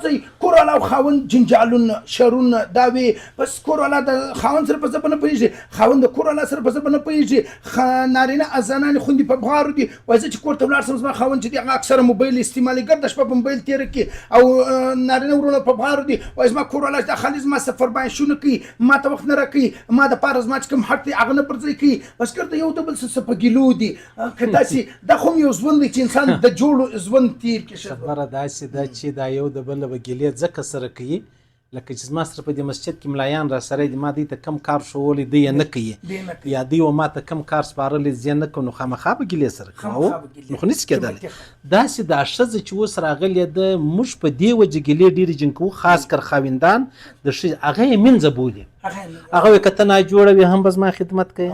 ورځي کور والا او خاوند جنجالونه شرونه دا وي بس کور والا د خاوند سره په څه نه پوهېږي خاوند د کور والا سره په څه نه پوهېږي نارینه ازانانې خوندې په بغارو دي وایي زه چې کور ته ولاړ شم زما خاوند چې دی هغه اکثره موبایل استعمالي ګرده شپه په موبایل تېره کړي او نارینه ورونه په بغارو دي وایي زما کور والا دا خالي زما سفر باندې شونه کوي ما ته وخت نه راکوي ما دپاره زما چې کوم حق دی هغه نه پر ځای کوي بس کرته یو د بل څه په ګیلو دي که داسې دا خو هم یو ژوند دی چې انسان د جوړو ژوند تېر کړي خبره داسې ده چې دا یو د بل به ګیلې ځکه سره کوي لکه چې زما سره په دې مسجد کې ملایان را سره دي ما دوی ته کم کار ښوولی دی یې نه کوي یا دوی و ما ته کم کار سپارلی زه یې نه کوم نو خامخا به ګیلې سره کوو نو خو نهشي کېدلی داسې دا ښځه چې اوس راغلې ده موږ په دې وجه ګیلې ډېرې جن کوو خاص کر خاوندان د ښځې هغه یې مینځه بولي هغه وایي که ته ناجوړه وي هم به زما خدمت کوي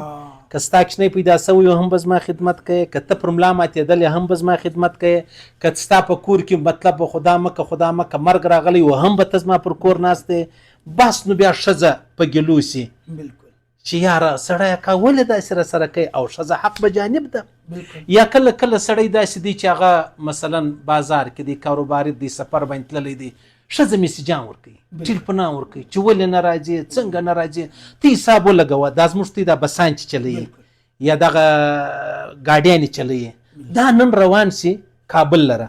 که ستا کوچنی پیدا سوی هم به زما خدمت کوي که ته پر ملا ماتېدلی هم به زما خدمت کوي که ستا په کور کې مطلب خدا مکه مرګ راغلی و هم به ته زما پر کور ناست دی بس نو بیا ښځه په ګیلو سي چې یاره سړی کا ولې داسې را سره کوي او ښځه حق به جانب ده یا کله کله سړی داسې دی چې هغه مثلا بازار کې دی کاروباري دی سفر باندې تللی دی ښځه میسیجان ورکوي ټلیفونان ورکوي چې ولې نه راځي څنګه نه راځي ته حساب ولګوه دا زموږ ته دا بسان چې چلوي یا دغه ګاډیانې چلوي دا نن روان سي کابل لره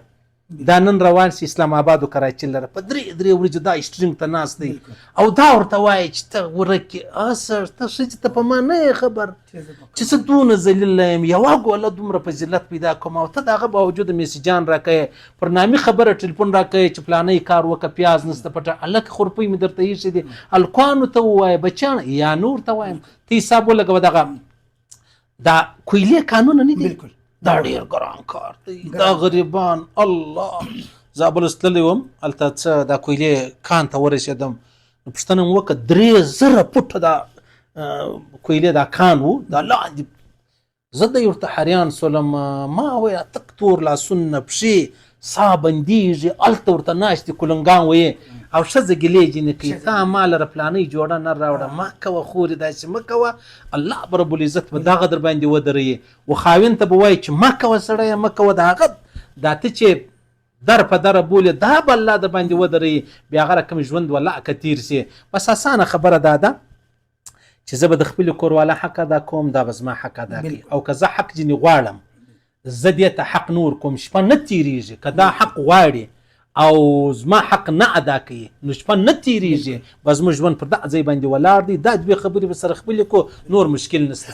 دا نن روان سي اسلام آباد او کراچۍ لره په درې ورځې دا سټرینګ ته ناست دی او دا ورته وایي چې ته ورکې سر ته ښځې ته په ما نه یې خبر چې څه دونه ذلیله یم یوه ګوله دومره فضیلت پیدا کوم او ته د هغه باوجود میسیجان راکوې پر نامي خبره ټلیفون راکوې چې فلانی کار وکړه پیاز نسته پټه هلکه خورپۍ مې درته ایښې دي هلکانو ته ووایه بچیانه یا نور ته وایم ته حساب ولګوه دغه دا کویلې قانونه نه دي دا ډېر ګران کار دی دا غریبان الله زابل تللی وم هلته څه دا کویلې کان ته ورسېدم نو پوښتنه مې وکړه 3000 فوټه دا کویلې دا کان و دا لاندې زه د ورته حیران سولم ما وایه تک تور لاسونه پښې سا بندېږي هلته ورته ناستې کولنګان ویې او ښځه ګیلې جینې کوي تا ما لره فلانۍ جوړه نه راوړه ما کوه خورې داسې مه کوه الله به رب العزت به دغه در باندې ودروي و خاوند ته به وایي چې مه کوه سړیه مه کوه د هغه دا ته چې در په دره بولې دا به الله در باندې ودروي بیا هغه رقم ژوند والله که تیر سي بس اسانه خبره دا ده چې زه به د خپلې کوروالا حق ادا کوم دا به زما حق ادا کوي او که زه حق ځینې غواړم زه دې ته حق نور کوم شپه نه تیریږي که دا حق غواړي او زما حق نه ادا کوي نو شپه نه تیریږي به زموږ ژوند پر دغه ځای باندې ولاړ دی دا دوې خبرې به سره خپلې کو نور مشکل نشته